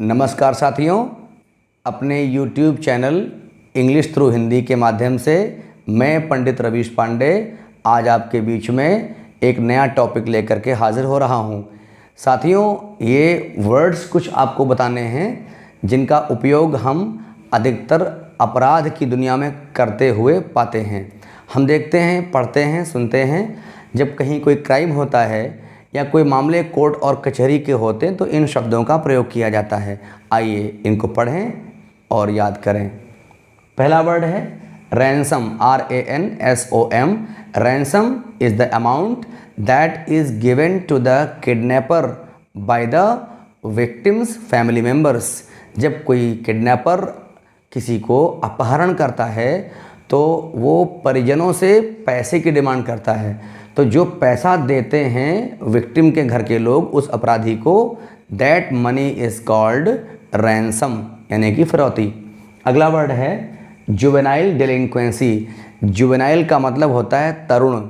नमस्कार साथियों, अपने YouTube channel English through Hindi के माध्यम से मैं पंडित रवीश पांडे आज आपके बीच में एक नया टॉपिक लेकर के हाज़िर हो रहा हूं। साथियों, ये वर्ड्स कुछ आपको बताने हैं जिनका उपयोग हम अधिकतर अपराध की दुनिया में करते हुए पाते हैं। हम देखते हैं, पढ़ते हैं, सुनते हैं, जब कहीं कोई क्राइम होता है या कोई मामले कोर्ट और कचहरी के होते हैं तो इन शब्दों का प्रयोग किया जाता है। आइए इनको पढ़ें और याद करें। पहला वर्ड है ransom, RANSOM। Ransom is the amount that is given to the kidnapper by the victim's family members. जब कोई किडनैपर किसी को अपहरण करता है तो वो परिजनों से पैसे की डिमांड करता है। तो जो पैसा देते हैं विक्टिम के घर के लोग उस अपराधी को, that money is called ransom, यानी कि फिरौती। अगला वर्ड है जुवेनाइल डिलिंक्वेंसी। जुवेनाइल का मतलब होता है तरुण,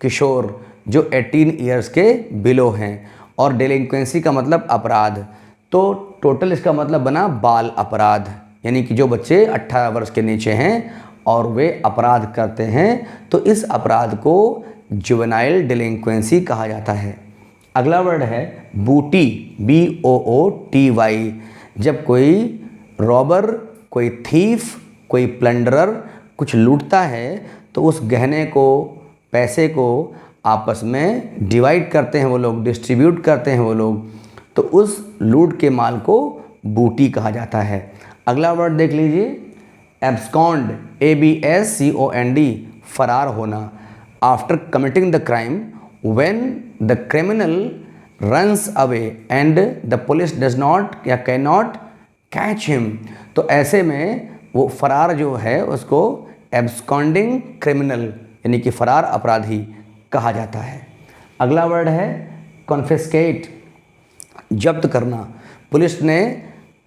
किशोर, जो 18 ईयर्स के बिलो हैं, और डिलिंक्वेंसी का मतलब अपराध। तो टोटल इसका मतलब बना बाल अपराध, यानी कि जो बच्चे 18 वर्ष के नीचे हैं और वे अपराध करते हैं तो इस अपराध को जुवेनाइल डिलिंक्वेंसी कहा जाता है। अगला वर्ड है बूटी, BOOTY। जब कोई रॉबर, कोई थीफ, कोई प्लंडरर कुछ लूटता है तो उस गहने को, पैसे को आपस में डिवाइड करते हैं वो लोग, डिस्ट्रीब्यूट करते हैं वो लोग, तो उस लूट के माल को बूटी कहा जाता है। अगला वर्ड देख लीजिए एब्सकॉन्ड, ABSCOND, फरार होना। After committing the crime, when the criminal runs away and the police does not या cannot catch him, तो ऐसे में वो फरार जो है उसको absconding criminal यानी कि फरार अपराधी कहा जाता है। अगला वर्ड है confiscate, जब्त करना। पुलिस ने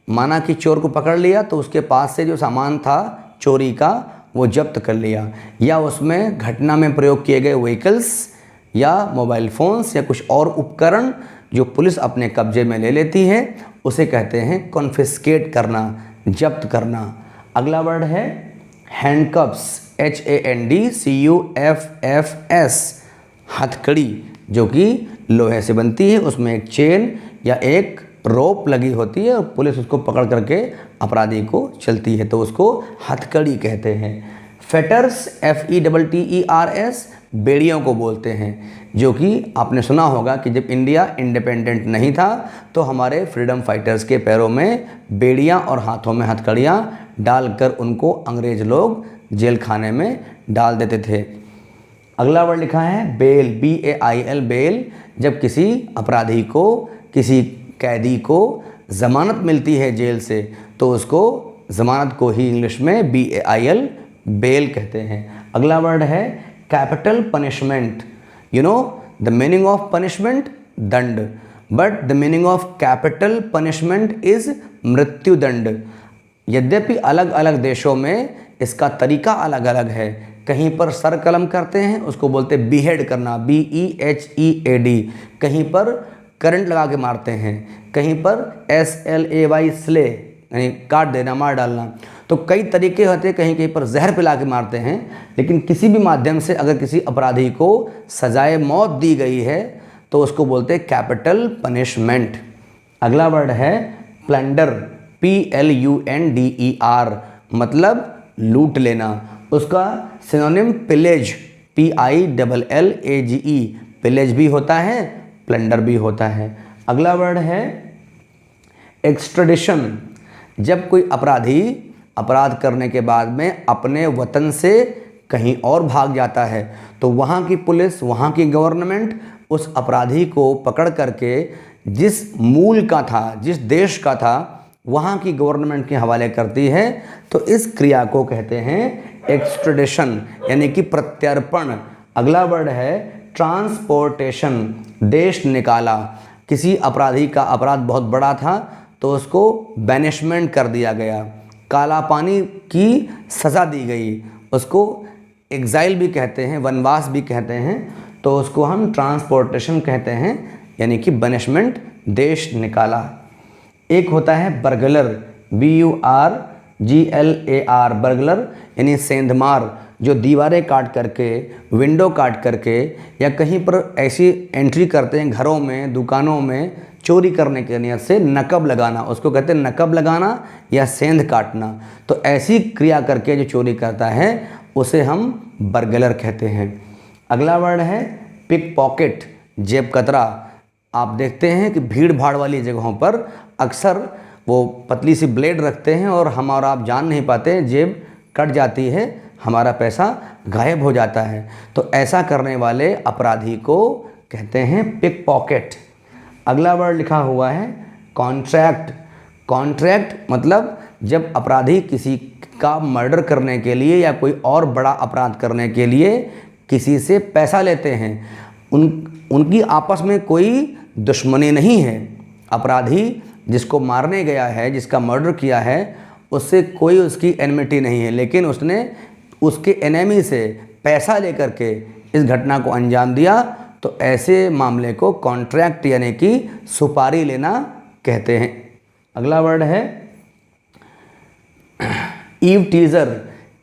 माना कि चोर को पकड़ लिया तो उसके पास से जो सामान था चोरी का वो जब्त कर लिया, या उसमें घटना में प्रयोग किए गए व्हीकल्स या मोबाइल फ़ोन्स या कुछ और उपकरण जो पुलिस अपने कब्जे में ले लेती है उसे कहते हैं कॉन्फिस्केट करना, जब्त करना। अगला वर्ड है हैंडकफ्स, HANDCUFFS, हथकड़ी, जो कि लोहे से बनती है, उसमें एक चेन या एक रोप लगी होती है और पुलिस उसको पकड़ करके अपराधी को चलती है तो उसको हथकड़ी कहते हैं। फेटर्स, FETTERS, बेड़ियों को बोलते हैं, जो कि आपने सुना होगा कि जब इंडिया इंडिपेंडेंट नहीं था तो हमारे फ्रीडम फाइटर्स के पैरों में बेड़ियां और हाथों में हथकड़ियां डालकर उनको अंग्रेज लोग जेल खाने में डाल देते थे। अगला वर्ड लिखा है बेल, BAIL, बेल। जब किसी अपराधी को, किसी कैदी को ज़मानत मिलती है जेल से तो उसको ज़मानत को ही इंग्लिश में BAIL, बेल कहते हैं। अगला वर्ड है capital punishment. You know the meaning of punishment, दंड, but the meaning of capital punishment is मृत्युदंड। यद्यपि अलग अलग देशों में इसका तरीका अलग अलग है। कहीं पर सर कलम करते हैं, उसको बोलते बीहेड करना, BEHEAD। कहीं पर करंट लगा के मारते हैं, कहीं पर SLAY, स्ले, यानी काट देना, मार डालना। तो कई तरीके होते हैं, कहीं कहीं पर जहर पिला के मारते हैं। लेकिन किसी भी माध्यम से अगर किसी अपराधी को सजाए मौत दी गई है तो उसको बोलते हैं कैपिटल पनिशमेंट। अगला वर्ड है प्लंडर, PLUNDER, मतलब लूट लेना। उसका सिनोनिम पिलेज, PILLAGE, पिलेज भी होता है, प्लंडर भी होता है। अगला वर्ड है एक्सट्रेडिशन। जब कोई अपराधी अपराध करने के बाद में अपने वतन से कहीं और भाग जाता है तो वहाँ की पुलिस, वहाँ की गवर्नमेंट उस अपराधी को पकड़ करके जिस मूल का था, जिस देश का था, वहाँ की गवर्नमेंट के हवाले करती है। तो इस क्रिया को कहते हैं एक्सट्रेडिशन, यानी कि प्रत्यर्पण। अगला वर्ड है ट्रांसपोर्टेशन, देश निकाला। किसी अपराधी का अपराध बहुत बड़ा था तो उसको बैनिशमेंट कर दिया गया, काला पानी की सज़ा दी गई, उसको एग्जाइल भी कहते हैं, वनवास भी कहते हैं, तो उसको हम ट्रांसपोर्टेशन कहते हैं, यानी कि बैनिशमेंट, देश निकाला। एक होता है बर्गलर, BURGLAR, बर्गलर यानी सेंधमार, जो दीवारें काट करके, विंडो काट करके या कहीं पर ऐसी एंट्री करते हैं घरों में, दुकानों में चोरी करने की नियत से नकब लगाना, उसको कहते हैं नकब लगाना या सेंध काटना। तो ऐसी क्रिया करके जो चोरी करता है उसे हम बर्गलर कहते हैं। अगला वर्ड है पिक पॉकेट, जेब कतरा। आप देखते हैं कि भीड़ भाड़ वाली जगहों पर अक्सर वो पतली सी ब्लेड रखते हैं और हम और आप जान नहीं पाते, जेब कट जाती है, हमारा पैसा गायब हो जाता है। तो ऐसा करने वाले अपराधी को कहते हैं पिक पॉकेट। अगला वर्ड लिखा हुआ है कॉन्ट्रैक्ट। कॉन्ट्रैक्ट मतलब जब अपराधी किसी का मर्डर करने के लिए या कोई और बड़ा अपराध करने के लिए किसी से पैसा लेते हैं, उनकी आपस में कोई दुश्मनी नहीं है। अपराधी जिसको मारने गया है, जिसका मर्डर किया है, उससे कोई उसकी एनिमिटी नहीं है, लेकिन उसने उसके एनिमी से पैसा लेकर के इस घटना को अंजाम दिया। तो ऐसे मामले को कॉन्ट्रैक्ट यानी कि सुपारी लेना कहते हैं। अगला वर्ड है ईव टीज़र।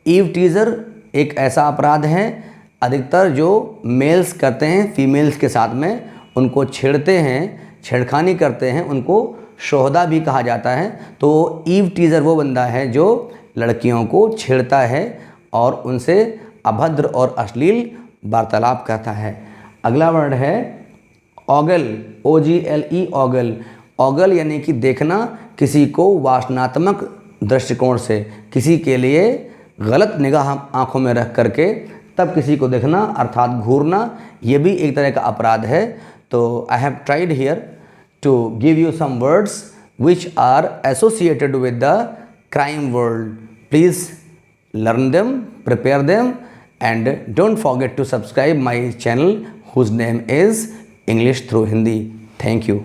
ईव टीज़र एक ऐसा अपराध है अधिकतर जो मेल्स करते हैं फीमेल्स के साथ में, उनको छेड़ते हैं, छेड़खानी करते हैं, उनको शोहदा भी कहा जाता है। तो ईव टीज़र वो बंदा है जो लड़कियों को छेड़ता है और उनसे अभद्र और अश्लील वार्तालाप करता है। अगला वर्ड है ऑगल, OGLE, ऑगल। ऑगल यानी कि देखना, किसी को वासनात्मक दृष्टिकोण से, किसी के लिए गलत निगाह आंखों में रख करके तब किसी को देखना, अर्थात घूरना, ये भी एक तरह का अपराध है। तो I have tried here to give you some words which are associated with the crime world. Please learn them, prepare them, and don't forget to subscribe my channel whose name is English through Hindi. Thank you.